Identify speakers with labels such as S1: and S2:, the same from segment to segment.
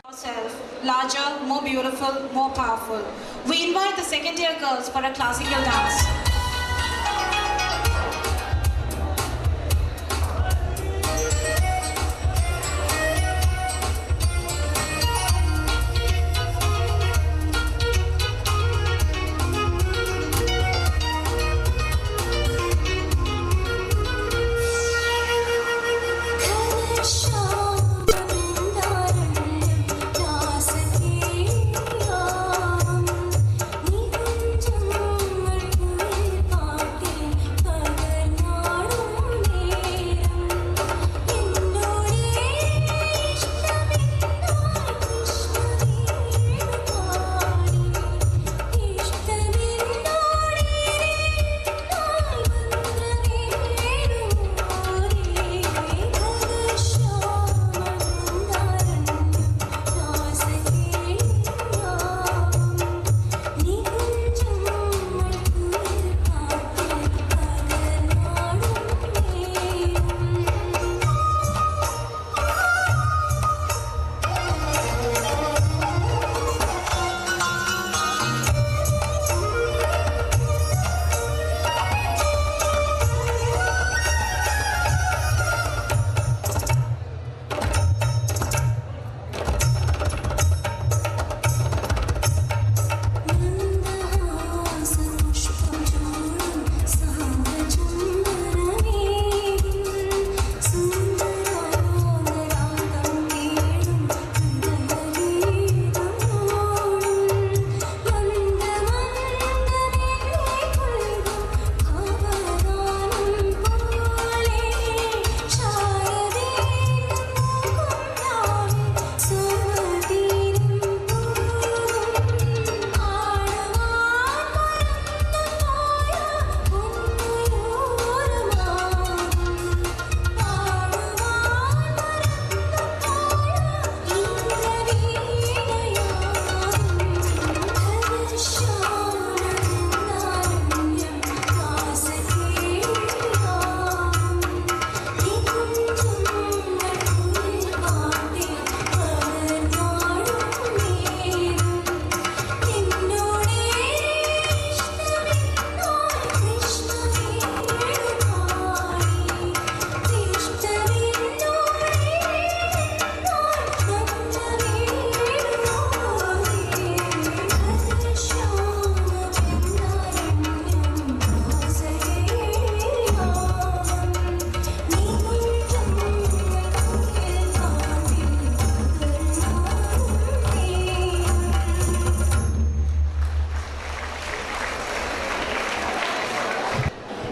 S1: Ourselves, larger, more beautiful, more powerful. We invite the second year girls for a classical dance.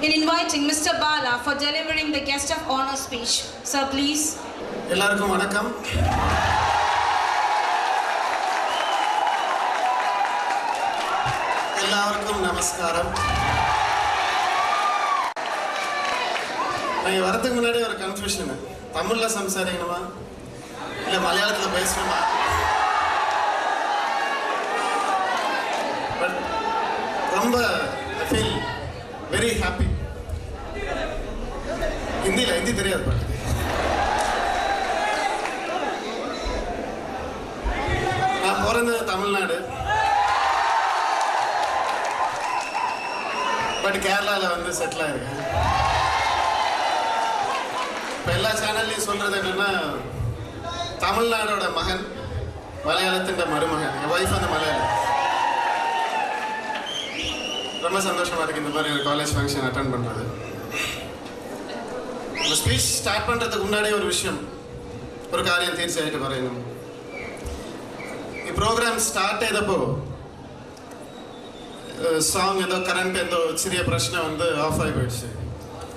S1: In inviting Mr. Bala for delivering the guest of honor speech. Sir, please.
S2: எல்லாருக்கும் வணக்கம். எல்லாருக்கும் நமஸ்காரம். நான் வரதுக்கு முன்னாடி ஒரு confusion. தமிழ்ல சம்சாரிக்கணுமா இல்ல மலையாளத்துல பேசணுமா? பட் ரொம்ப I feel very happy. Hindi தெரியாது பாட்டு. நான் பிறந்தது தமிழ்நாடு, பட் கேரளாவில் வந்து செட்டில் ஆயிருக்கேன். இப்போ எல்லா சேனல்லையும் சொல்றது என்னன்னா தமிழ்நாடோட மகன், மலையாளத்தின் மருமகன். என் ஒய்ஃப் வந்து மலையாளம். ரொம்ப சந்தோஷமா இருக்கு இந்த மாதிரி ஒரு காலேஜ் ஃபங்க்ஷன் அட்டென்ட் பண்ணுறது. இந்த ஸ்பீச் ஸ்டார்ட் பண்ணுறதுக்கு முன்னாடியே ஒரு விஷயம், ஒரு காரியம் തീർച്ചയായിട്ട് പറയണം. ഈ പ്രോഗ്രാം സ്റ്റാർട്ട് ചെയ്തപ്പോൾ സോങ് ഏതോ കറണ്ട് എന്തോ ചെറിയ പ്രശ്നം വന്ന് ഓഫായി പോയിடுச்சு.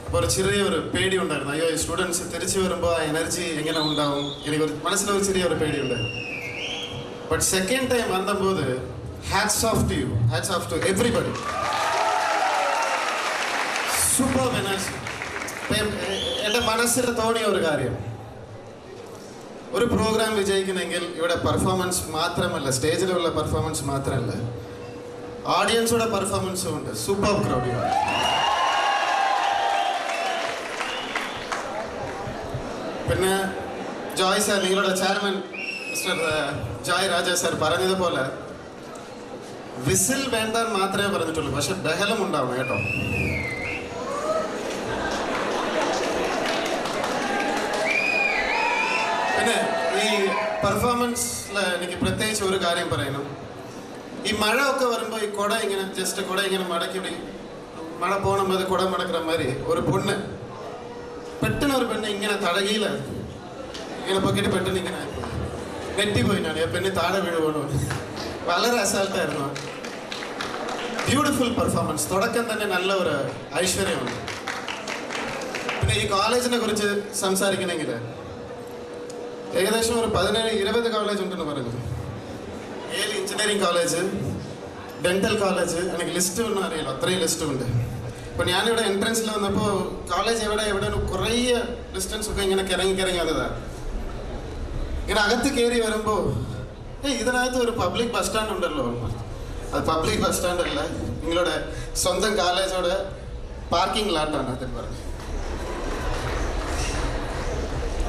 S2: അപ്പോൾ ഒരു ചെറിയൊരു പേടി ഉണ്ടായിരുന്നു. അയ്യോ ഈ സ്റ്റുഡൻസ് തിരിച്ചു വരുമ്പോൾ ആ എനർജി എങ്ങനെ ഉണ്ടാവും, എനിക്കൊരു മനസ്സിലൊരു ചെറിയൊരു പേടിയുണ്ടായിരുന്നു. ബട്ട് സെക്കൻഡ് ടൈം വന്നപ്പോൾ hats off to you, hats off to everybody. Super energy. എൻ്റെ മനസ്സിൽ തോന്നിയ ഒരു കാര്യം, ഒരു പ്രോഗ്രാം വിജയിക്കണമെങ്കിൽ ഇവിടെ പെർഫോമൻസ് മാത്രമല്ല, സ്റ്റേജിലുള്ള പെർഫോമൻസ് മാത്രമല്ല, ഓഡിയൻസുടെ പെർഫോമൻസും ഉണ്ട്. Super crowd. പിന്നെ ജോയ് സാർ, നിങ്ങളുടെ ചെയർമാൻ മിസ്റ്റർ ജോയ് രാജ സർ പറഞ്ഞതുപോലെ വിസിൽ വേണ്ടാൻ മാത്രമേ പറഞ്ഞിട്ടുള്ളൂ, പക്ഷെ ബഹളം ഉണ്ടാവണം കേട്ടോ. പിന്നെ ഈ പെർഫോമൻസിൽ എനിക്ക് പ്രത്യേകിച്ച് ഒരു കാര്യം പറയണം. ഈ മഴ ഒക്കെ വരുമ്പോൾ ഈ കുട ഇങ്ങനെ ജസ്റ്റ് കുട ഇങ്ങനെ മടക്കി മഴ പോകണമ്പോൾ അത് കുട മടக்கிற மாதிரி ഒരു പെണ്ണ് പെട്ടെന്ന് ഒരു പെണ്ണ് ഇങ്ങനെ തടകിയില്ല ഇങ്ങനെ പൊക്കിട്ട് പെട്ടെന്ന് ഇങ്ങനെ നെറ്റിപ്പോയി. ഞാൻ പെണ്ണ് താഴെ വീഴുപോണു. വളരെ അസാൽട്ടായിരുന്നു. Beautiful performance. തുടക്കം തന്നെ നല്ല ഒരു ഐശ്വര്യമുണ്ട്. പിന്നെ ഈ കോളേജിനെ കുറിച്ച് സംസാരിക്കണമെങ്കിൽ ഏകദേശം ഒരു 17-20 കോളേജ് ഉണ്ടെന്ന് പറഞ്ഞു. 7 എഞ്ചിനീയറിംഗ് കോളേജ്, ഡെന്റൽ കോളേജ്, എനിക്ക് ലിസ്റ്റ് ഒന്നും അറിയില്ല, അത്രയും ലിസ്റ്റ് ഉണ്ട്. അപ്പോൾ ഞാനിവിടെ എൻട്രൻസിൽ വന്നപ്പോൾ കോളേജ് എവിടെ കുറേ ഡിസ്റ്റൻസ് ഒക്കെ ഇങ്ങനെ കിറങ്ങി വന്നതാണ്. ഇങ്ങനെ അകത്ത് കയറി വരുമ്പോൾ ഇതിനകത്ത് ഒരു പബ്ലിക് ബസ് സ്റ്റാൻഡ് ഉണ്ടല്ലോ. അത് പബ്ലിക് ബസ് സ്റ്റാൻഡ് അല്ല, നിങ്ങളുടെ സ്വന്തം കോളേജോടെ പാർക്കിംഗ് ലാട്ടാണ് അതിൽ പറഞ്ഞത്.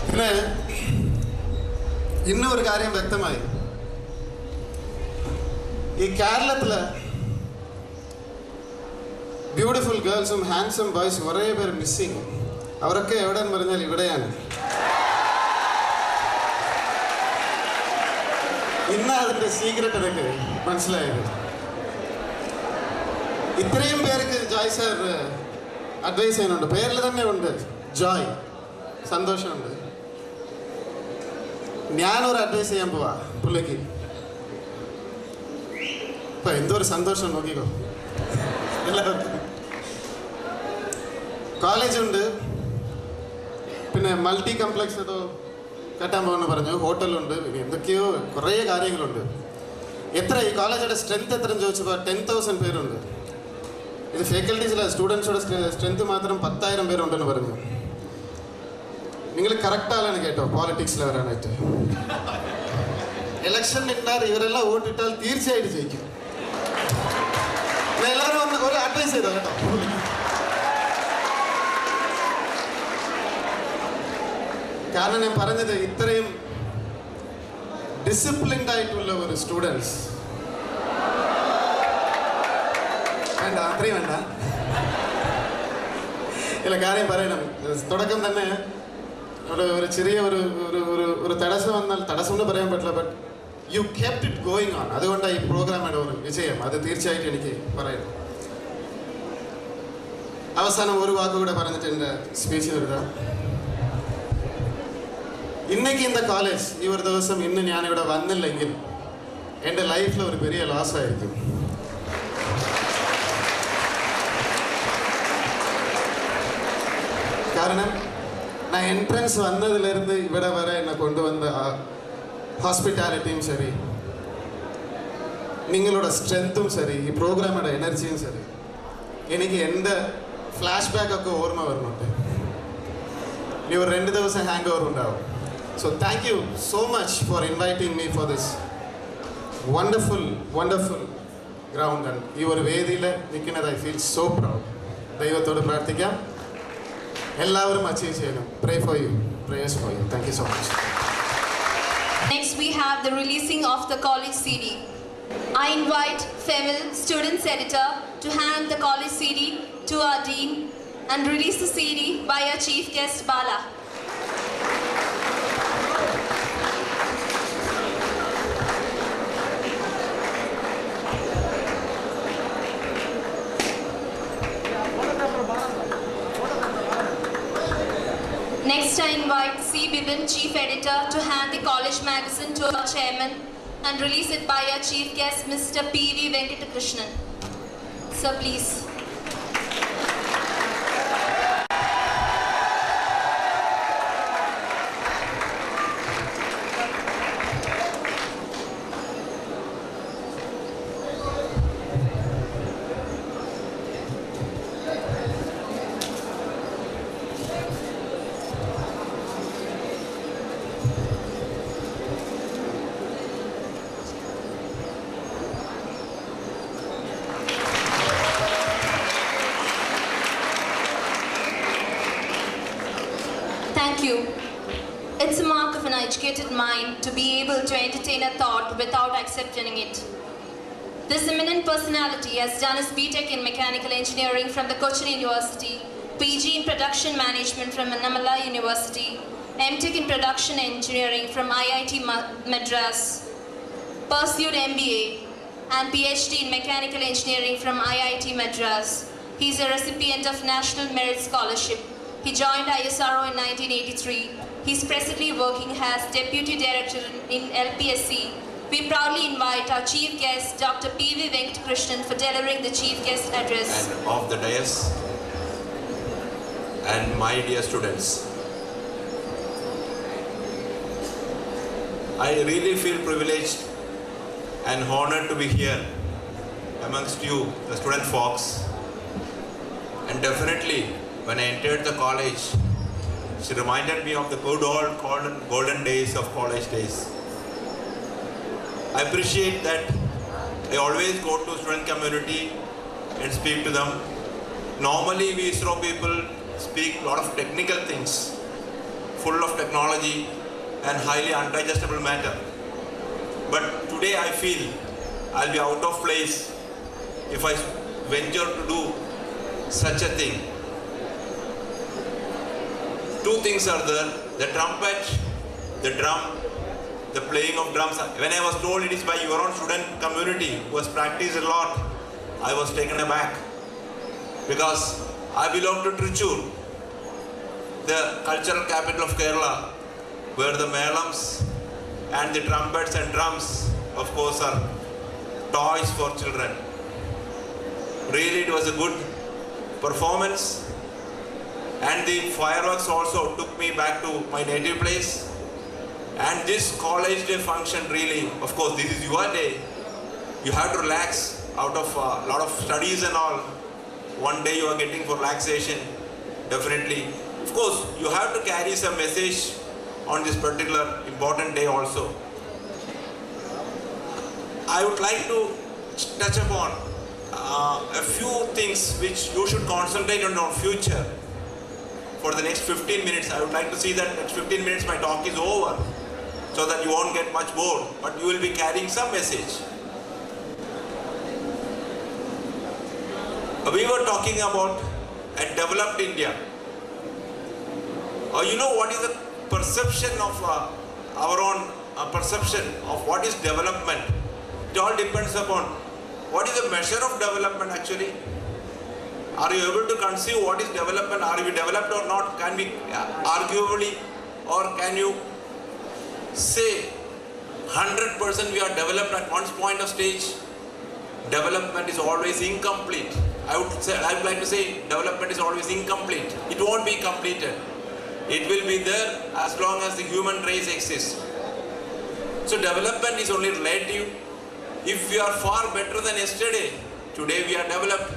S2: പിന്നെ ഇന്നും ഒരു കാര്യം വ്യക്തമായി. ഈ കേരളത്തില് ബ്യൂട്ടിഫുൾ ഗേൾസും ഹാൻസം ബോയ്സും കുറേ പേര് മിസ്സിങ്. അവരൊക്കെ എവിടെയെന്ന് പറഞ്ഞാൽ ഇവിടെയാണ്. ഇന്ന് അതിൻ്റെ സീക്രട്ട് എനിക്ക് മനസ്സിലായത്. ഇത്രയും പേർക്ക് ജോയ് സാർ അഡ്വൈസ് ചെയ്യുന്നുണ്ട്. പേരിൽ തന്നെ ഉണ്ട് ജോയ്, സന്തോഷമുണ്ട്. ഞാനൊരു അഡ്വൈസ് ചെയ്യാൻ പോവാ പുള്ളിക്ക്. ഇപ്പൊ എന്തൊരു സന്തോഷം നോക്കിക്കോ. എല്ലാവർക്കും കോളേജുണ്ട്, പിന്നെ മൾട്ടി കോംപ്ലക്സ് ഏതോ കെട്ടാൻ പോകുന്നു പറഞ്ഞു, ഹോട്ടലുണ്ട്, എന്തൊക്കെയോ കുറേ കാര്യങ്ങളുണ്ട്. എത്ര ഈ കോളേജിൻ്റെ സ്ട്രെങ്ത് എത്രയെന്ന് ചോദിച്ചപ്പോൾ 10,000 പേരുണ്ട്. ഇത് ഫാക്കൽറ്റീസിലെ സ്റ്റുഡൻസിയുടെ സ്ട്രെങ്ത് മാത്രം 10,000 പേരുണ്ടെന്ന് പറഞ്ഞു. നിങ്ങൾ കറക്റ്റാണ് കേട്ടോ പോളിറ്റിക്സിൽ വരാനായിട്ട്. ഇലക്ഷൻ ഇട്ടാൽ ഇവരെല്ലാം വോട്ടിട്ടാൽ തീർച്ചയായിട്ടും ജയിക്കും. എല്ലാവരും ഒന്ന് ഒരു അഡ്വൈസ് ചെയ്തോ കേട്ടോ. കാരണം ഞാൻ പറഞ്ഞത് ഇത്രയും ഡിസിപ്ലിൻഡ് ആയിട്ടുള്ള ഒരു സ്റ്റുഡൻസ് വേണ്ട, അത്രയും വേണ്ട. ഇല്ല, കാര്യം പറയണം. തുടക്കം തന്നെ ഒരു ചെറിയ ഒരു തടസ്സം വന്നാൽ, തടസ്സം എന്ന് പറയാൻ പറ്റില്ല, but you kept it going on. അതുകൊണ്ടാണ് ഈ പ്രോഗ്രാമിൻ്റെ ഒരു വിജയം. അത് തീർച്ചയായിട്ടും എനിക്ക് പറയണം. അവസാനം ഒരു വാക്കുകൂടെ പറഞ്ഞിട്ട് എൻ്റെ സ്പീച്ച് എഴുതാം. ഇന്നേക്ക് ഇന്ന കോളേജ് ഈ ഒരു ദിവസം ഇന്ന് ഞാനിവിടെ വന്നില്ലെങ്കിൽ എൻ്റെ ലൈഫിൽ ഒരു പെരിയ ലോസ് ആയിരിക്കും. കാരണം நான் என்ட்ரன்ஸ் வந்ததுலேருந்து இவட வர என்னை கொண்டு வந்த ஹாஸ்பிட்டாலிட்டியும் சரி, നിങ്ങളോட സ്ട്രെങ്ത്തും സരി, ഈ പ്രോഗ്രാമോட എനർജിയും സരി, എനിക്ക് എൻ്റെ ഫ്ലാഷ്ബാക്കൊക്കെ ഓർമ്മ വരുന്നുണ്ട്. ഇനി ഒരു 2 ദിവസം ഹാങ് ഓവർ ഉണ്ടാവും. So thank you so much for inviting me for this wonderful ground. And ഈ ഒരു വേദിയിൽ നിൽക്കുന്നത് ഐ ഫീൽ സോ പ്രൗഡ്. ദൈവത്തോട് പ്രാർത്ഥിക്കാം എല്ലാവരും അച്ചീവ് ചെയ്യണം. Pray for you, prayers for you. Thank you so much.
S3: Next we have the releasing of the college CD. I invite Femil Students Editor to hand the college CD to our Dean and release the CD by our Chief Guest Bala. Next I invite C. Bibin, Chief Editor, to hand the college magazine to our Chairman and release it by our Chief Guest, Mr. P.V. Venkatakrishnan. Sir, please. educated mind to be able to entertain a thought without accepting it. This eminent personality has done his BTech in Mechanical Engineering from the Cochin University, PG in Production Management from Annamala University, MTech in Production Engineering from IIT Madras, pursued MBA and PhD in Mechanical Engineering from IIT Madras. He is a recipient of National Merit Scholarship. He joined ISRO in 1983. He is presently working as Deputy Director in LPSC. We proudly invite our Chief Guest, Dr. P.V. Venkatakrishnan, for delivering the Chief Guest address.
S4: And of the dais, and my dear students, I really feel privileged and honored to be here amongst you, the student folks. And definitely, when I entered the college, she reminded me of the good old golden days of college days. I appreciate that I always go to student community and speak to them. Normally, we ISRO people speak a lot of technical things, full of technology and highly undigestible matter. But today I feel I'll be out of place if I venture to do such a thing. Two things are there: the trumpet, the drum, the playing of drums. When I was told it is by your own student community who has practiced a lot, I was taken aback, because I belong to Trichur, the cultural capital of Kerala, where the melams and the trumpets and drums, of course, are toys for children. Really, it was a good performance, and the fireworks also took me back to my native place. And this college day function, really, of course, this is your day. You have to relax out of a lot of studies and all. One day you are getting for relaxation, definitely. Of course, you have to carry some message on this particular important day also. I would like to touch upon a few things which you should concentrate on your future. For the next 15 minutes, I would like to see that next 15 minutes my talk is over, so that you won't get much bored, but you will be carrying some message. We were talking about a developed India. You know what is the perception of our own perception of what is development? It all depends upon what is the measure of development actually. Are you able to conceive what is development? Are we developed or not? Can we arguably, or can you say 100% we are developed at one point of stage? Development is always incomplete. I would like to say development is always incomplete. It won't be completed. It will be there as long as the human race exists. So development is only relative. If we are far better than yesterday, today we are developed.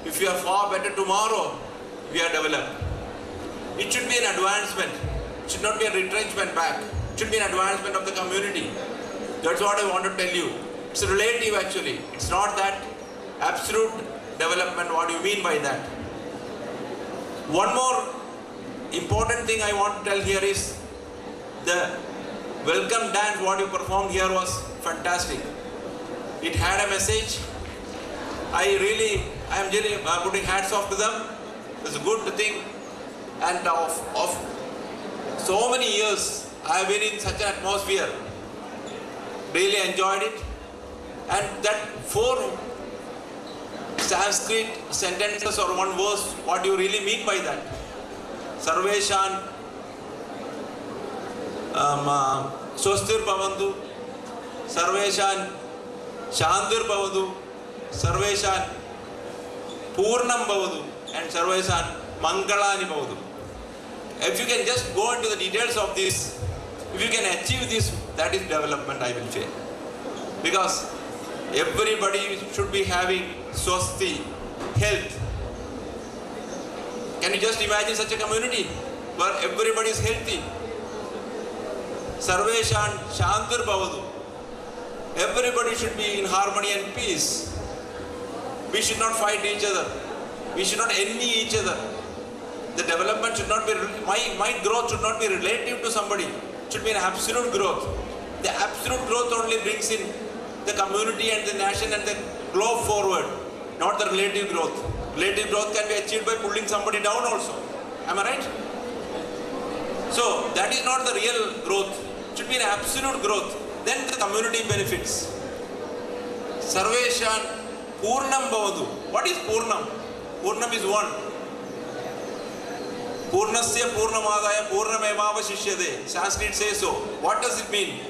S4: If we are far better tomorrow, we are developed. It should be an advancement. It should not be a retrenchment back. It should be an advancement of the community. That's what I want to tell you. It's relative actually. It's not that absolute development. What do you mean by that? One more important thing I want to tell here is the welcome dance what you performed here was fantastic. It had a message. I am really putting hats off to them. It's a good thing. And of so many years I have been in such an atmosphere. Really enjoyed it. And that 4 Sanskrit sentences or one verse, what do you really mean by that? Sarveshan Swastir Bhavantu, Sarveshan Shantir Bhavadu, Sarveshan Purnam Bhavadu, and Sarveshan Mangalani Bhavadu. If you can just go into the details of this, if you can achieve this, that is development, I will say. Because everybody should be having swasti, health. Can you just imagine such a community where everybody is healthy? Sarveshan Shantir Bhavadu. Everybody should be in harmony and peace. We should not fight each other. We should not envy each other. The development should not be, my growth should not be relative to somebody. should be an absolute growth. The absolute growth only brings in the community and the nation and the globe forward, not the relative growth. Relative growth can be achieved by pulling somebody down also. Am I right? So that is not the real growth. It should be an absolute growth. Then the community benefits. Sarveshan Purnam Bhavatu. What is Purnam? Purnam is one. Purnasya Purnamadaya Purnamevava Shishyade. Sanskrit says so. What does it mean?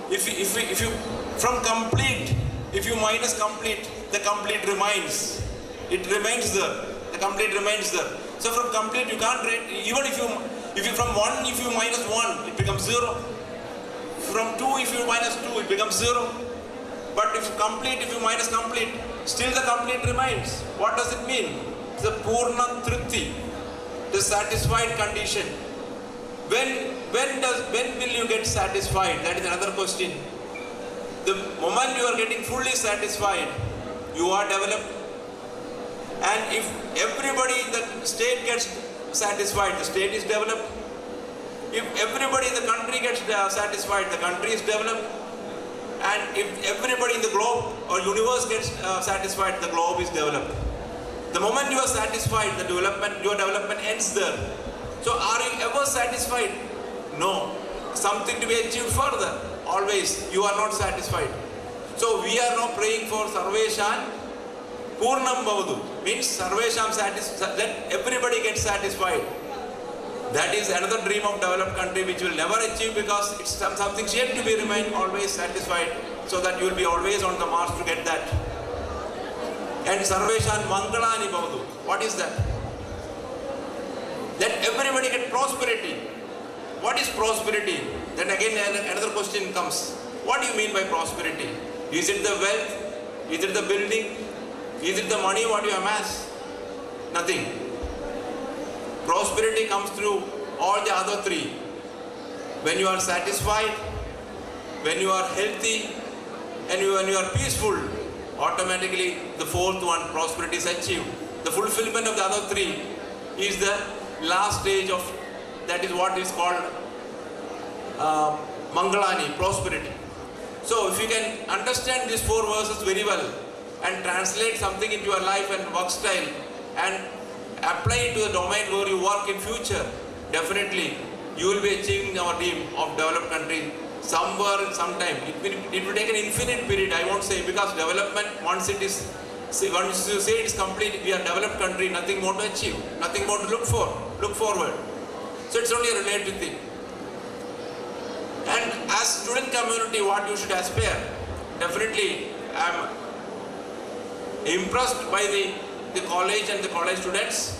S4: If you from complete, if you minus complete, the complete remains. It remains there. The complete remains there. So from complete you can't rate, even if you from 1, if you minus 1, it becomes 0. From 2, if you minus 2, it becomes 0. But if you complete, if you minus complete, still the complete remains. What does it mean? It's the Purna Tripti, the satisfied condition. When will you get satisfied? That is another question. The moment you are getting fully satisfied, you are developed. And if everybody in the state gets satisfied, the state is developed. If everybody in the country gets satisfied, the country is developed. And if everybody in the globe or universe gets satisfied, the globe is developed. The moment you are satisfied, your development ends there. So are you ever satisfied? No. Something to be achieved further. Always you are not satisfied. So we are now praying for Sarveshan Purnam Bhavatu. Means Sarvesham satisfied. Let everybody get satisfied. That is another dream of developed country which will never achieve because it's something yet to be remain always satisfied, so that you will be always on the march to get that. And Sarveshan Mangalani Bhavatu. What is that? Let everybody get prosperity. What is prosperity? Then again another question comes. What do you mean by prosperity? Is it the wealth? Is it the building? Is it the money what you amass? Nothing. Prosperity comes through all the other three. When you are satisfied, when you are healthy, and when you are peaceful, automatically the fourth one, prosperity is achieved. The fulfillment of the other three is the last stage of, that is what is called Mangalani, prosperity. So if you can understand these 4 verses very well and translate something into your life and work style and apply it to the domain where you work in future, definitely you will be achieving our dream of developed country somewhere, sometime. It will take an infinite period, I won't say, because development, once you say it is complete, we are a developed country, nothing more to achieve, nothing more to look forward. So it's only a relative thing. And as student community, what you should aspire, definitely I am impressed by the college and the college students,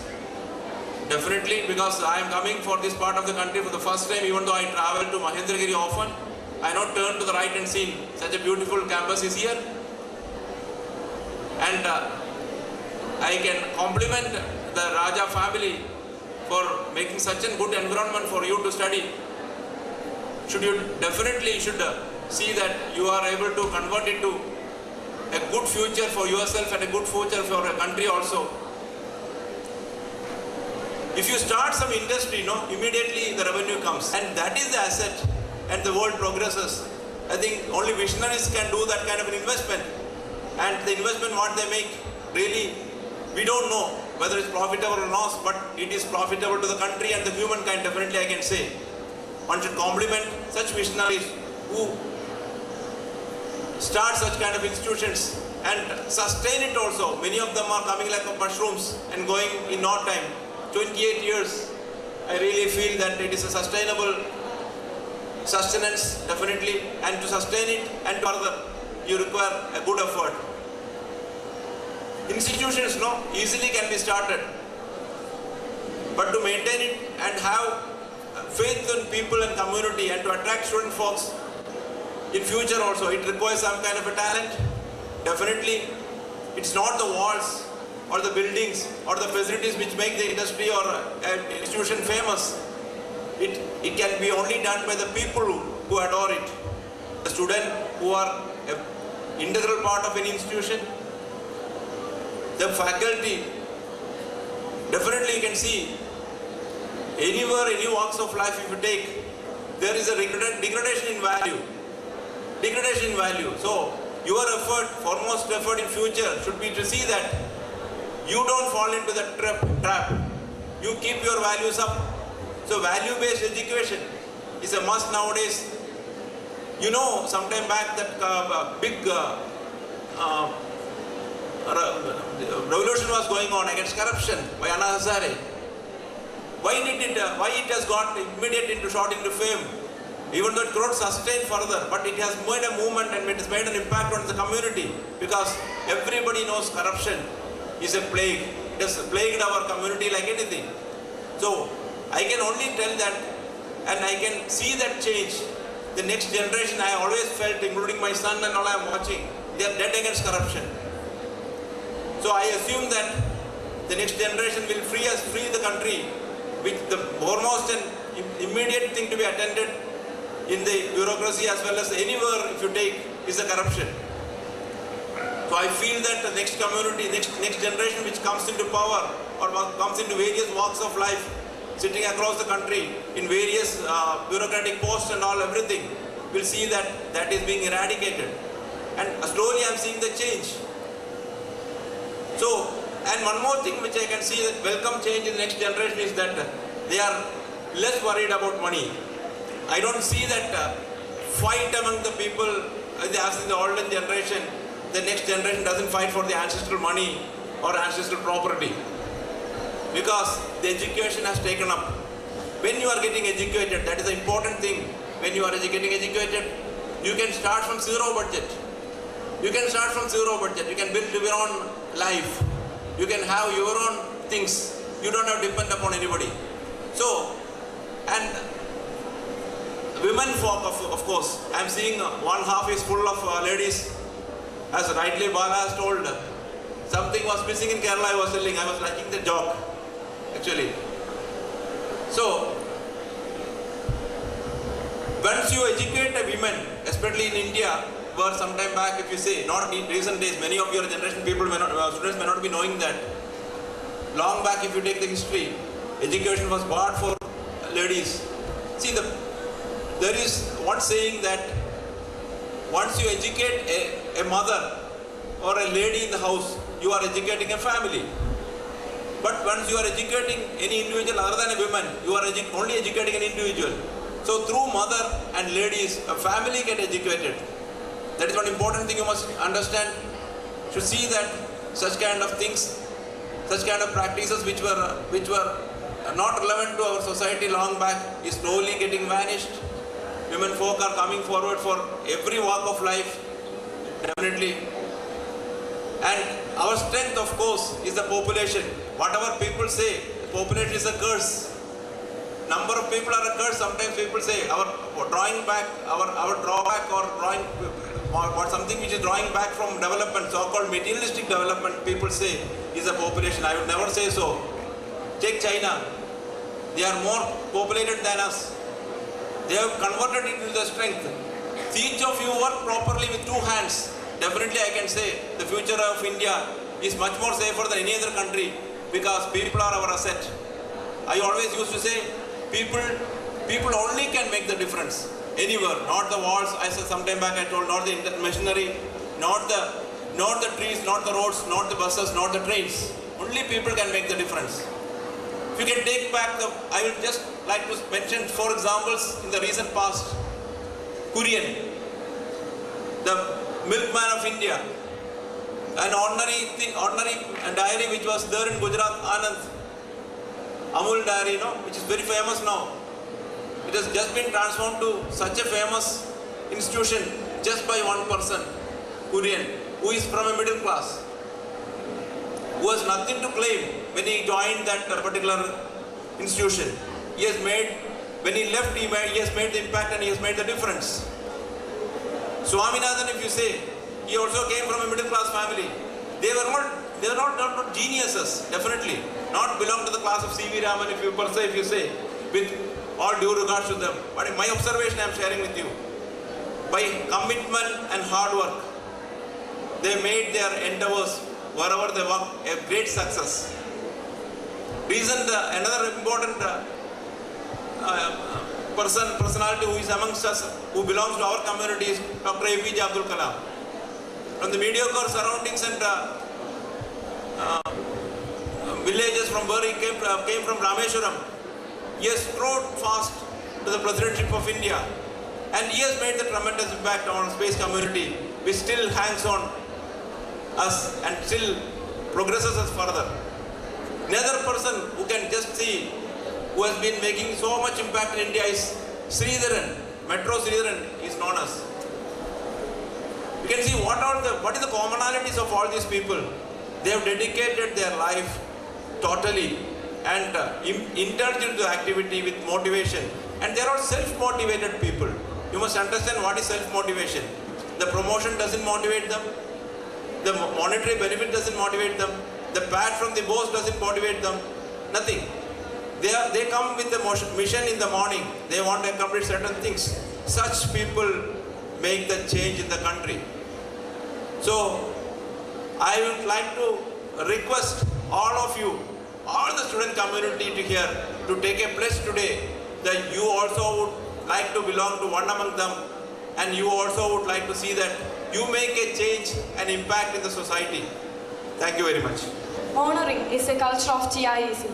S4: definitely, because I am coming for this part of the country for the first time. Even though I travel to Mahendragiri often, I now turn to the right and see such a beautiful campus is here. And I can compliment the Raja family for making such a good environment for you to study. You definitely should see that you are able to convert it to a good future for yourself and a good future for a country also. If you start some industry, immediately the revenue comes, and that is the asset, and the world progresses. I think only visionaries can do that kind of an investment, and the investment what they make, really, we don't know whether it's profitable or not, but it is profitable to the country and the humankind, definitely I can say. One should compliment such visionaries who start such kind of institutions and sustain it also. Many of them are coming like mushrooms and going in no time. 28 years, I really feel that it is a sustainable sustenance, definitely, and to sustain it and further, you require a good effort. Institutions, easily can be started, but to maintain it and have faith in people and community and to attract student folks in future also, it requires some kind of a talent. Definitely, it's not the walls or the buildings or the facilities which make the industry or an institution famous. It can be only done by the people who adore it. The students who are an integral part of any institution, the faculty, definitely you can see anywhere, any walks of life if you take, there is a degradation in value. Degradation in value. So your effort, foremost effort in future should be to see that you don't fall into that trap. You keep your values up. So value-based education is a must nowadays. You know, sometime back that big revolution was going on against corruption by Anna Hazare. Why it has got immediate shot into fame? Even though it could not sustain further, but it has made a movement and it has made an impact on the community, because everybody knows corruption is a plague. It has plagued our community like anything. So I can only tell that, and I can see that change. The next generation, I always felt, including my son and all I am watching, they are dead against corruption. So I assume that the next generation will free the country, with the foremost and immediate thing to be attended in the bureaucracy as well as anywhere if you take is the corruption. So I feel that the next community, next generation which comes into power or comes into various walks of life, sitting across the country in various bureaucratic posts and all everything, will see that is being eradicated. And slowly I am seeing the change. So, and one more thing which I can see that welcome change in the next generation is that they are less worried about money. I don't see that fight among the people as in the olden generation. The next generation doesn't fight for the ancestral money or ancestral property, because the education has taken up. When you are getting educated, that is the important thing. When you are getting educated, you can start from zero budget. You can start from zero budget. You can build your own life. You can have your own things. You don't have to depend upon anybody. So, and women folk, of course, I am seeing one half is full of ladies. As rightly Bala has told, something was missing in Kerala, I was telling. I was liking the joke, actually. So, once you educate a woman, especially in India, where sometime back, if you say, not in recent days, many of your generation people students may not be knowing that. Long back, if you take the history, education was barred for ladies. See, there is one saying that once you educate a mother or a lady in the house, you are educating a family. But once you are educating any individual other than a woman, you are only educating an individual. So through mother and ladies, a family get educated. That is one important thing you must understand. To see that such kind of things, such kind of practices which were not relevant to our society long back is slowly getting vanished. Women folk are coming forward for every walk of life, definitely. And our strength, of course, is the population. Whatever people say, population is a curse. Number of people are a curse. Sometimes people say our drawing back, our drawback or drawing or something which is drawing back from development, so-called materialistic development, people say is a population. I would never say so. Take China. They are more populated than us. They have converted it into the strength. Each of you work properly with two hands. Definitely I can say the future of India is much more safer than any other country, because people are our asset. I always used to say people only can make the difference anywhere, not the walls. I said sometime back I told, not the machinery, not the trees, not the roads, not the buses, not the trains. Only people can make the difference. If you can take back I will just like to mention 4 examples in the recent past. Kurian, the milkman of India, an ordinary dairy which was there in Gujarat, Anand, Amul dairy, which is very famous now. It has just been transformed to such a famous institution just by one person, Kurian, who is from a middle class, who has nothing to claim when he joined that particular institution. He has made, when he left, he has made the impact and he has made the difference. Swaminathan, if you say, he also came from a middle class family. They were not geniuses, definitely. Not belong to the class of C.V. Raman, if you say, with all due regards to them. But my observation I am sharing with you. By commitment and hard work, they made their endeavors, wherever they work, a great success. Another important personality who is amongst us, who belongs to our community, is Dr. APJ Abdul Kalam. From the mediocre surroundings and villages from where he came from Rameshwaram, he has strode fast to the presidency of India, and he has made the tremendous impact on space community, which still hangs on us and still progresses us further. Another person who can just see, who has been making so much impact in India, is Sridharan. Metro Sridharan is known as. You can see what is the commonalities of all these people. They have dedicated their life totally and indulged into the activity with motivation. And they are all self-motivated people. You must understand what is self-motivation. The promotion doesn't motivate them. The monetary benefit doesn't motivate them. The pat from the boss doesn't motivate them. Nothing. They come with the mission in the morning. They want to accomplish certain things. Such people make the change in the country. So, I would like to request all of you, all the student community to here, to take a pledge today that you also would like to belong to one among them, and you also would like to see that you make a change and impact in the society. Thank you very much.
S5: Honoring is a culture of TIEC.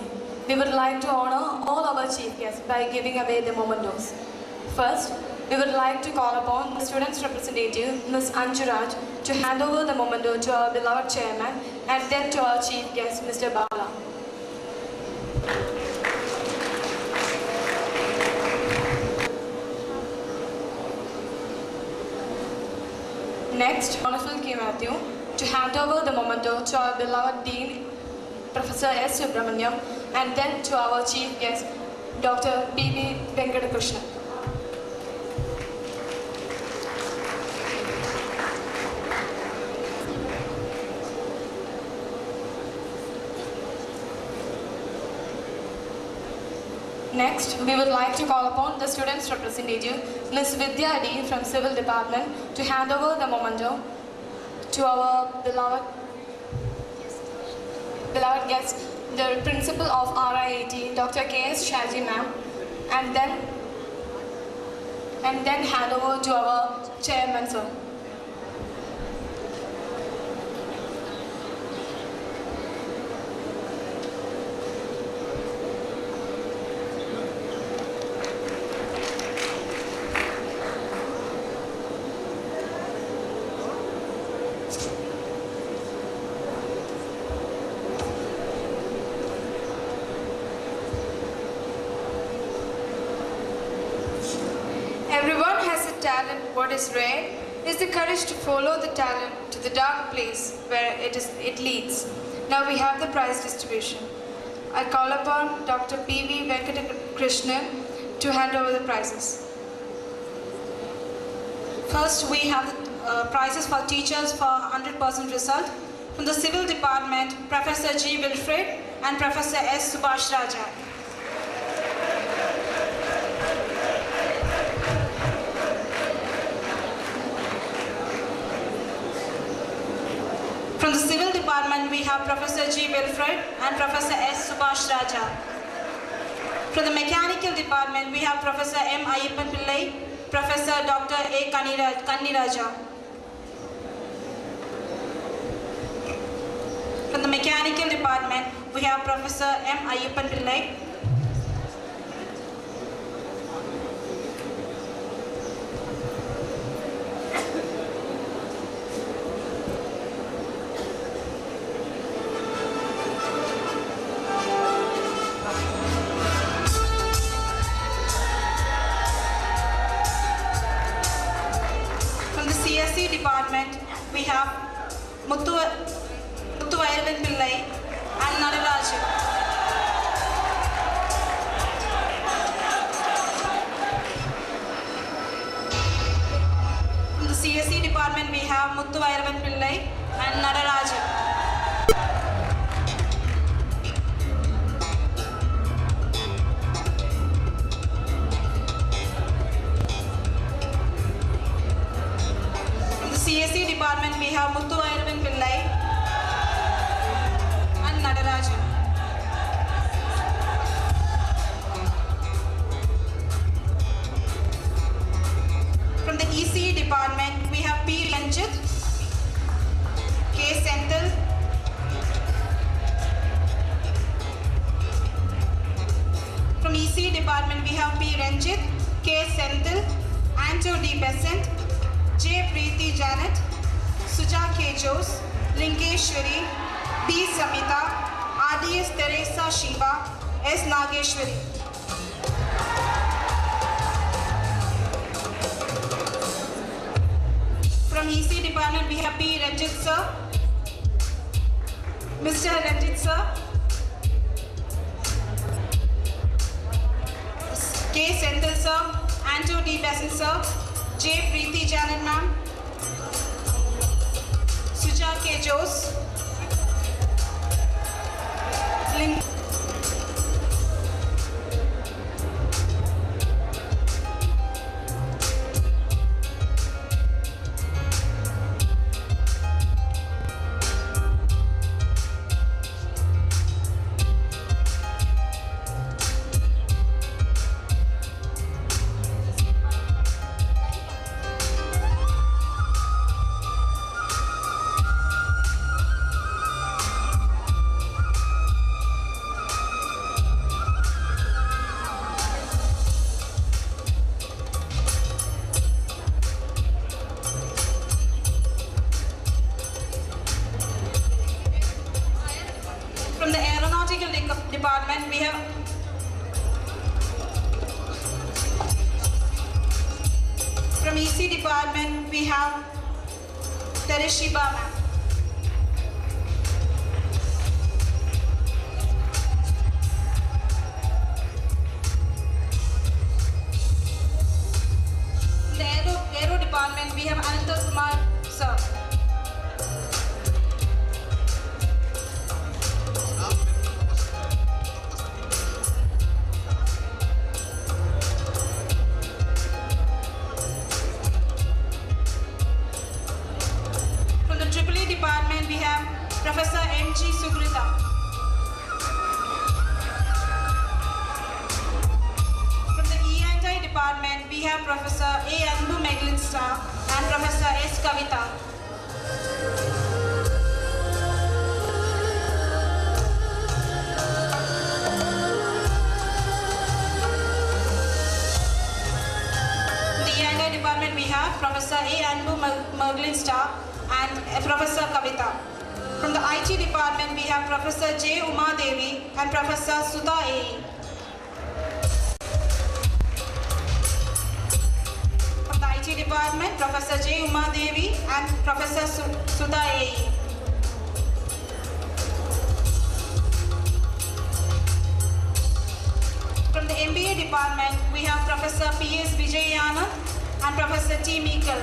S5: We would like to honor all our chief guests by giving away the mementos. First, we would like to call upon the students' representative, Ms. Anjuraj, to hand over the memento to our beloved chairman, and then to our chief guest, Mr. Bala. Next, Honorable K. Matthew, to hand over the memento to our beloved Dean, Professor S. Subramaniam, and then to our chief guest, Dr. B.B. Venkatakrishnan. Next, we would like to call upon the students' representative, Ms. Vidya D. from Civil Department, to hand over the memento to our beloved guest, the Principal of RIAT, Dr. K.S. Shaji ma'am, and then hand over to our chairman, sir.
S6: Everyone has a talent. What is rare is the courage to follow the talent to the dark place where it leads. Now we have the prize distribution. I call upon Dr. P.V. Venkatakrishnan to hand over the prizes.
S1: First, we have the prizes for teachers for 100% result. From the Civil Department, Professor G. Wilfred and Professor S. Subhash Raja. From the Civil Department, we have Professor G. Wilfred and Professor S. Subhash Raja. From the Mechanical Department, we have Professor M. Ayyappan Pillai, Professor Dr. A. Kanniraja. From the Mechanical Department, we have Professor M. Ayyappan Pillai. Department, we have Muthu Vairavan Pillai and Nadaraj. From the CSE Department, we have Muthu Vairavan Pillai and Nadaraj. CSE Department, we have Muthu Vairavan Pillai and Nadarajan. Ranjit, K. Senthil, Anto D. Besant, J. Preeti Janet, Suja K. Jose, Linkeshwari, B. Samita, RDS Teresa Shiva, S. Nageshwari. From EC department we have P. Ranjit sir, Mr. Ranjit sir, K. Senthil sir, Anto D. Besant sir, J. Preeti Janet ma'am, Suja K. Jose, Link. From the aeronautical department, we have from EC department, we have Tereshiba ma'am. In the aero department, we have Ananta Kumar sir. Department we have Professor M.G. Sugrita. From the E&I department we have Professor A. Anbu Meglinsta and Professor S. Kavita. In the E&I department we have Professor A. Anbu Meglinsta and Professor Kavita. From the IT department, we have Professor J. Uma Devi and Professor Sudha A. From the IT department, Professor J. Uma Devi and Professor Sudha A. From the MBA department, we have Professor P.S. Vijayana and Professor T. Meikle.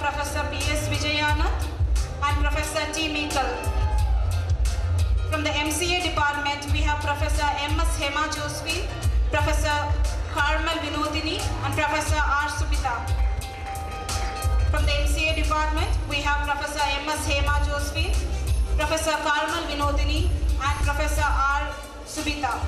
S1: Professor P.S. Vijayana and Professor T. Meikle. From the MCA department, we have Professor M.S. Hema Josephi, Professor Carmel Vinodini and Professor R. Subita. From the MCA department, we have Professor M.S. Hema Josephi, Professor Carmel Vinodini and Professor R. Subita.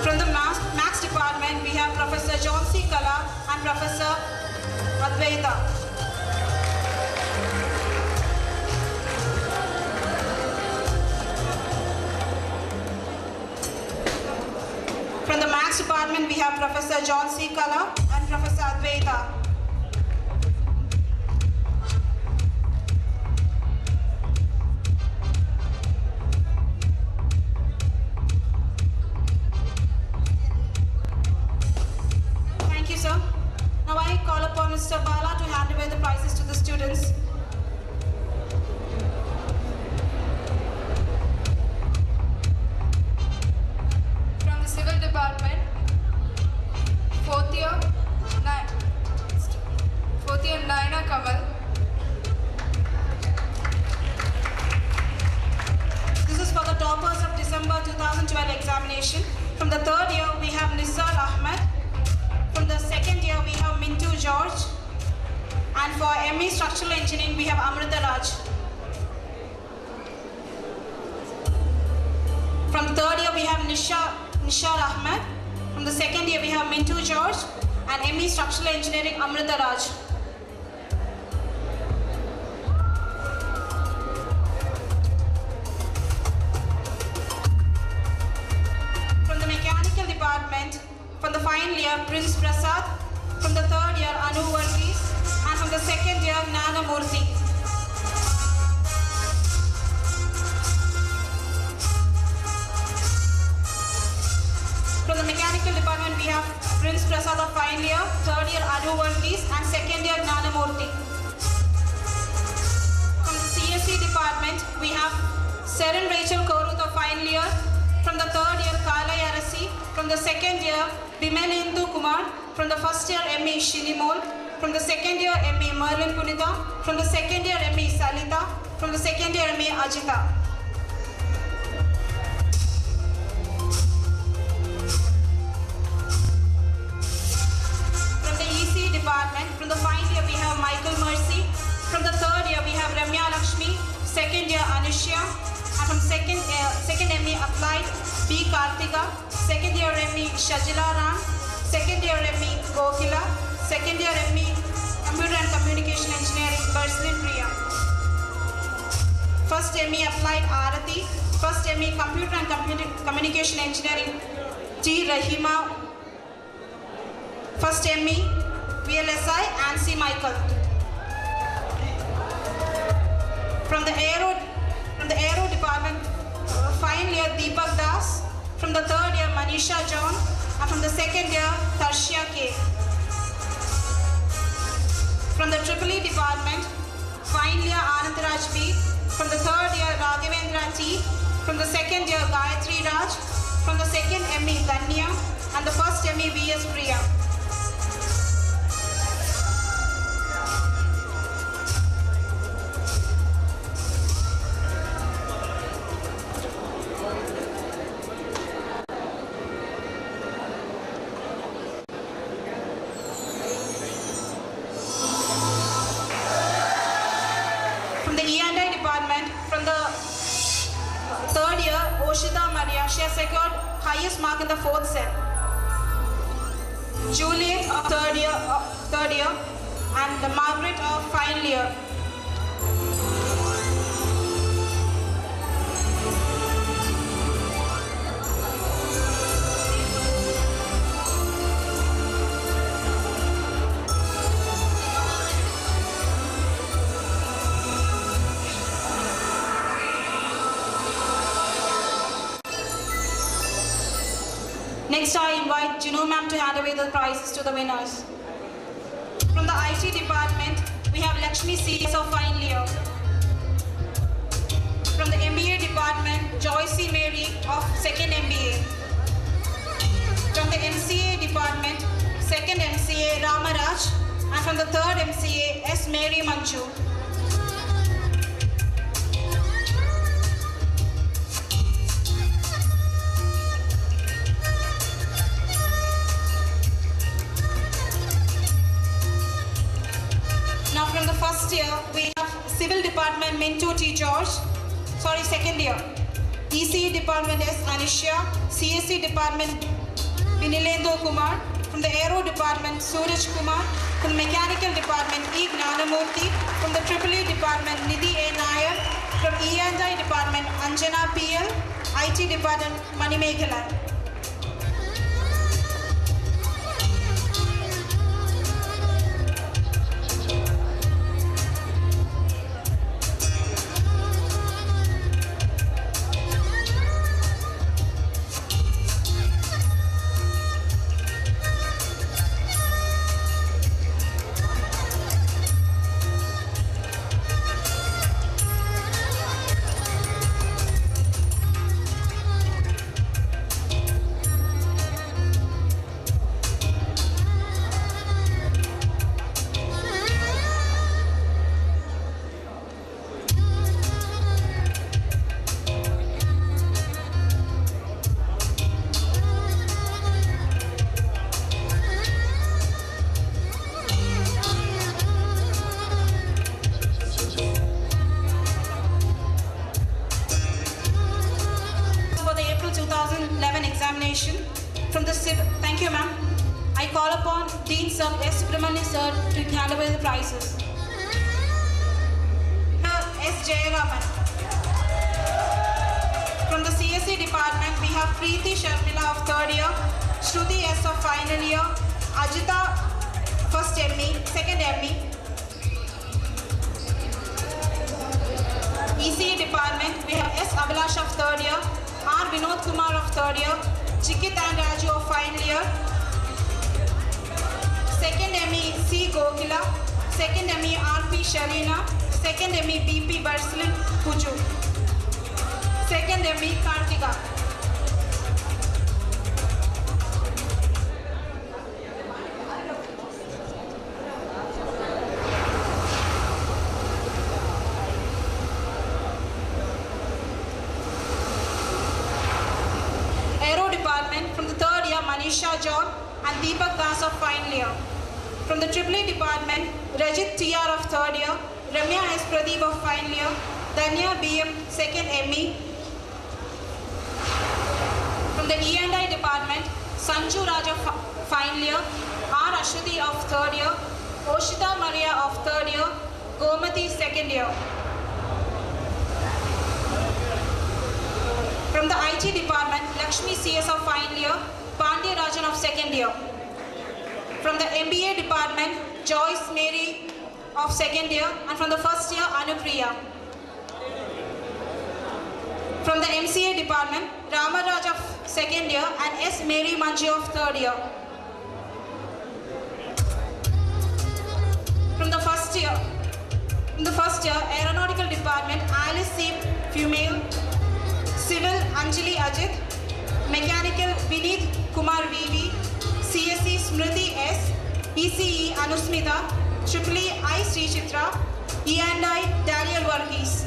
S1: From the Maths department, we have Professor John C. Kala and Professor Advaita. From the Maths department, we have Professor John C. Kala and Professor Advaita. Now I call upon Mr. Bala to hand over the prizes to the students.
S6: From the Civil Department, fourth year Naina Kamal.
S1: This is for the toppers of December 2012 examination. From the third year, we have Nisar Ahmed. From the second year, we have Mintu George. And for ME Structural Engineering, we have Amrita Raj. From third year, we have Nishar Ahmed. From the second year we have Mintu George, and ME Structural Engineering Amrita Raj. From the Mechanical Department, from the final year Prince Prasad, from the third year Anu Varghese, and from the second year Gnana Murthy. From the Mechanical Department, we have Prince Prasad of final year, third year Anu Varghese, and second year Gnana Murthy. From the CSE Department, we have Seren Rachel Koruth of final year, from the third year Kalai Arasi, from the second year Bimalendu Kumar, from the first year ME Shinimol, from the second year ME Merlin Punita, from the second year ME Salita, from the second year ME Ajita. From the EC Department, from the final year we have Michael Mercy, from the third year we have Ramya Lakshmi, second year Anushya, and from second ME Applied B. Kartika, second year ME Shajila Ram, second year ME Gokila, second year ME Computer and Communication Engineering Berslin Priya. First ME Applied Arati, first ME Computer and Communication Engineering T. Rahima, first ME VLSI Ansi Michael. From the Aero Department, final year Deepak Das, from the third year Manisha John, and from the second year Tarshia K. From the EEE Department, final year Anandaraj B, from the third year Raghavendra T, from the second year Gayatri Raj, from the second ME Danya, and the first ME VS Priya. From the E&I Department, from the third year, Oshita Maria, she has secured highest mark in the fourth sem. Juliet of third year, and Margaret of final year. Next, I invite Jinu ma'am to hand away the prizes to the winners. From the IT department, we have Lakshmi CS of final year. From the MBA department, Joycey Mary of second MBA. From the MCA department, second MCA Ramaraj, and from the third MCA S. Mary Manchu. Now from the first year, we have Civil Department Mintu T. George, second year. ECE Department S. Anisha, CSE Department Vinilendu Kumar, from the Aero Department Suraj Kumar, from the Mechanical Department E. Gnanamurthy, from the EEE Department Nidhi A. Nair, from E&I Department Anjana PL, IT Department Manimekhalan. Sir S. Subramanian Sir to hand over the prizes. S. Jayaraman. From the CSE department, we have Preeti Sharmila of 3rd year, Shruti S. of final year, Ajita first ME, 2nd ME. ECE department, we have S. Abhilash of 3rd year, R. Vinod Kumar of 3rd year, Chikit and Raju of final year, 2nd ME C. Gokila, 2nd ME R.P. Sharina, 2nd ME B.P. Barslin Puju, 2nd ME Kartika. Aero department, from the 3rd year, Manisha John and Deepak Das of final year. From the EEE department, Rajit TR of 3rd year, Ramya S. Pradeep of final year, Danya BM 2nd ME. From the E&I department, Sanju Raj of final year, R. Ashwati of 3rd year, Oshita Maria of 3rd year, Gomati 2nd year. From the IT department, Lakshmi CS of final year, Pandya Rajan of 2nd year. From the MBA department, Joyce Mary of 2nd year, and from the 1st year, Anupriya. From the MCA department, Ramaraj of 2nd year and S. Mary Manju of 3rd year. From the first year, Aeronautical department, Alice C. Female, Civil Anjali Ajit, Mechanical Vineet Kumar VV, CSE Smriti S, ECE Anusmita, EEE I Sri Chitra, E&I Daniel Varghese.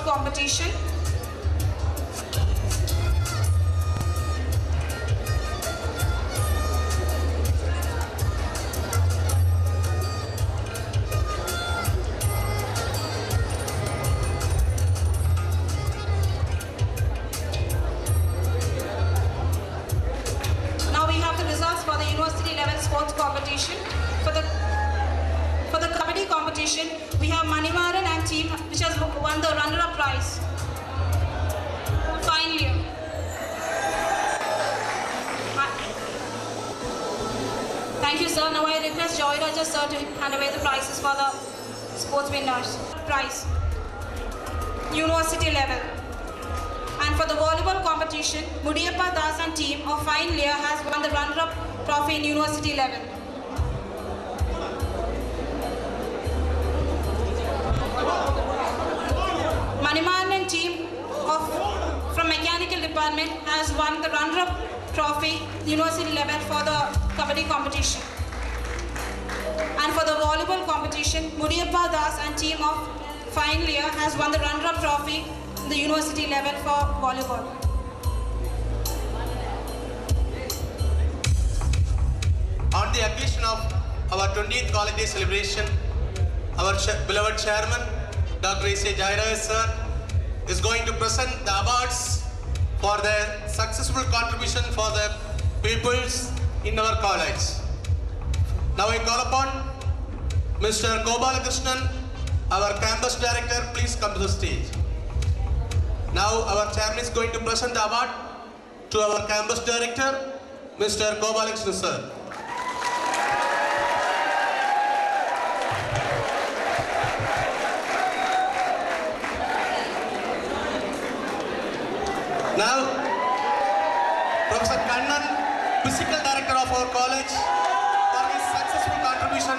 S1: Competition. Now we have the results for the university level sports competition. For the Kabaddi competition, we have Manivaran and team which has won the runner-up prize. Finally, thank you, sir. Now I request Joy Raja sir to hand away the prizes for the sports winners. Prize, university level. And for the volleyball competition, Mudiyappa Das and team of final year has won the runner-up trophy in university level. Manimaran team from mechanical department has won the runner-up trophy university level for the Kabaddi competition. And for the volleyball competition, Mudiyappa Das and team of final year has won the runner-up trophy in the university level for volleyball.
S7: On the occasion of our 20th college day celebration, our beloved chairman, Dr. A.C. Jairaj sir, is going to present the awards for their successful contribution for the pupils in our college. Now I call upon Mr. Gopalakrishnan, our campus director, please come to the stage. Now our chairman is going to present the award to our campus director, Mr. Gopalakrishnan sir. Now, Professor Kannan, physical director of our college, for his successful contribution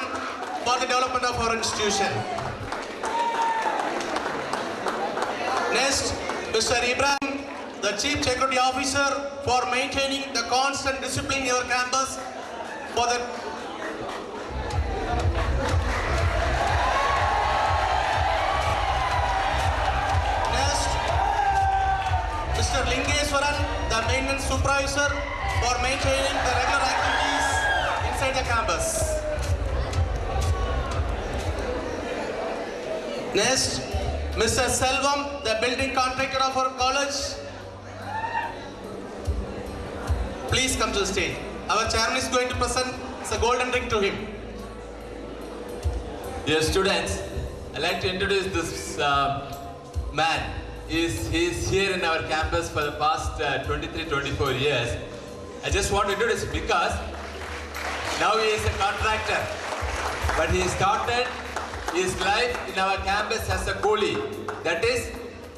S7: for the development of our institution. Next, Mr. Ibrahim, the Chief Security Officer, for maintaining the constant discipline in your campus for the next, Mr. Lingeswaran, the maintenance supervisor, for maintaining the regular activities inside the campus. Next, Mr. Selvam, the building contractor of our college. Please come to the stage. Our chairman is going to present the golden ring to him.
S8: Dear students, I'd like to introduce this man. He's here in our campus for the past 23-24 years. I just want to introduce him because now he is a contractor, but he started his life in our campus as a coolie, that is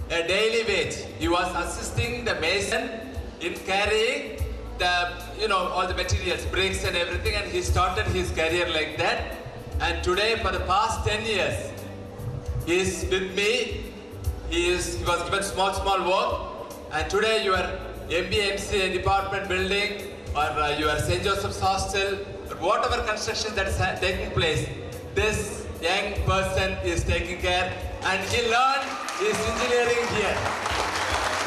S8: a daily wage. He was assisting the mason in carrying the, all the materials, bricks and everything, and he started his career like that. And today, for the past 10 years, he is with me. He was given small work, and today your MBMC department building or your St. Joseph's hostel, or whatever construction that is taking place, this young person is taking care, and he learned his engineering here.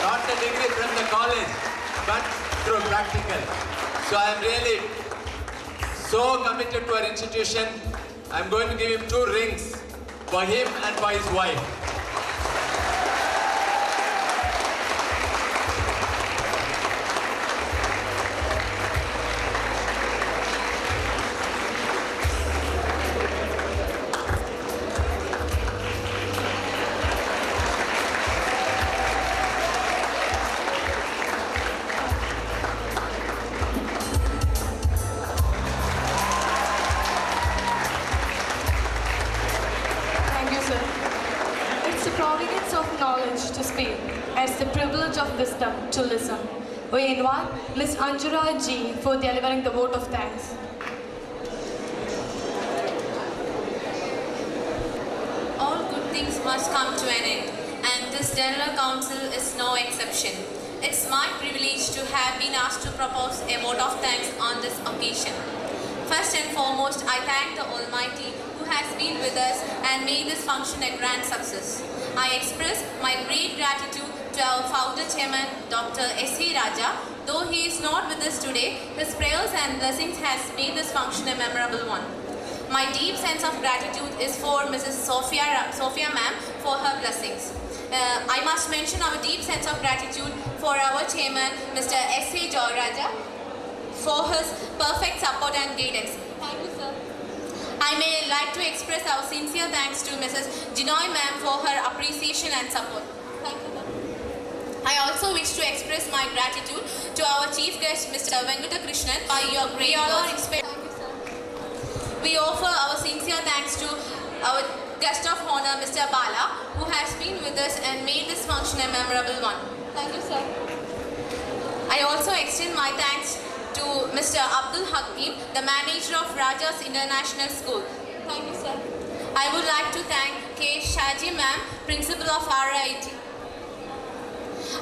S8: Not a degree from the college, but through practical. So I am really so committed to our institution. I am going to give him 2 rings for him and for his wife.
S5: To speak, it's the privilege of wisdom to listen. We invite Ms. Anjura G for delivering the vote of thanks.
S9: All good things must come to an end, and this General Council is no exception. It's my privilege to have been asked to propose a vote of thanks on this occasion. First and foremost, I thank the Almighty who has been with us and made this function a grand success. I express my great gratitude to our founder chairman, Dr. S.A. Raja. Though he is not with us today, his prayers and blessings has made this function a memorable one. My deep sense of gratitude is for Mrs. Sophia ma'am for her blessings. I must mention our deep sense of gratitude for our chairman, Mr. S.A. Raja, for his perfect support and guidance. Thank you, sir. I may like to express our sincere thanks to Mrs. Jinoy ma'am for her appreciation and support. Thank you, ma'am. I also wish to express my gratitude to our chief guest, Mr. Venkata Krishnan, for your great words. Thank you, sir. We offer our sincere thanks to our guest of honor, Mr. Bala, who has been with us and made this function a memorable one. Thank you, sir. I also extend my thanks to Mr. Abdul Hakim, the manager of Rajas International School. Thank you, sir. I would like to thank K. Shaji ma'am, principal of RIT.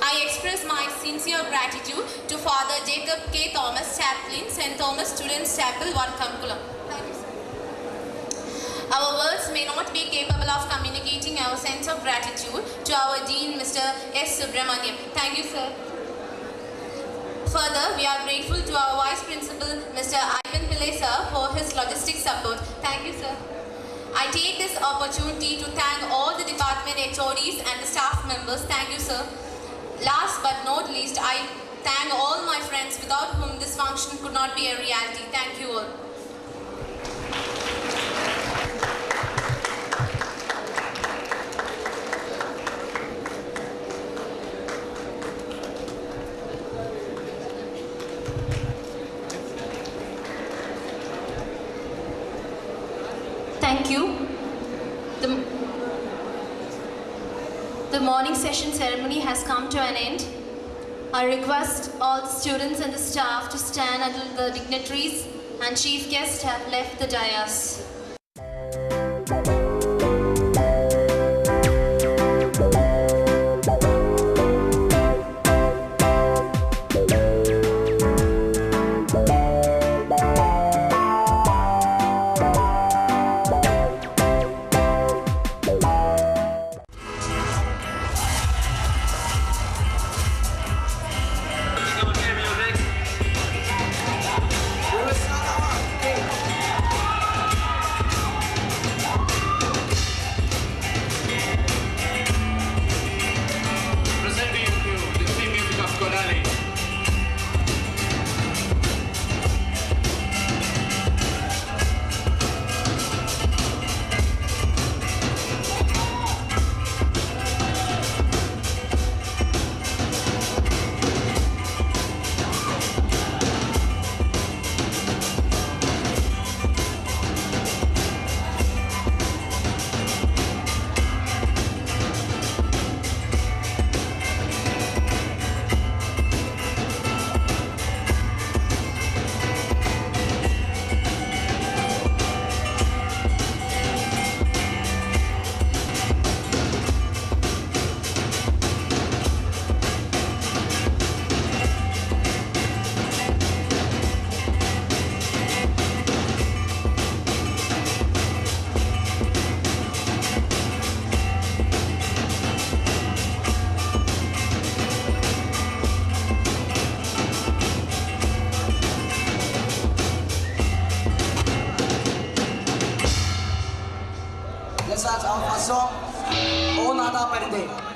S9: I express my sincere gratitude to Father Jacob K. Thomas, chaplain, St. Thomas Students Chapel, Varthamkulam. Thank you, sir. Our words may not be capable of communicating our sense of gratitude to our Dean, Mr. S. Subramaniam. Thank you, sir. Further, we are grateful to our Vice Principal, Mr. Ivan Pillai sir, for his logistic support. Thank you, sir. I take this opportunity to thank all the department HODs and the staff members. Thank you, sir. Last but not least, I thank all my friends without whom this function could not be a reality. Thank you all.
S3: Thank you. The morning session ceremony has come to an end. I request all the students and the staff to stand until the dignitaries and chief guests have left the dais.
S10: Namaste.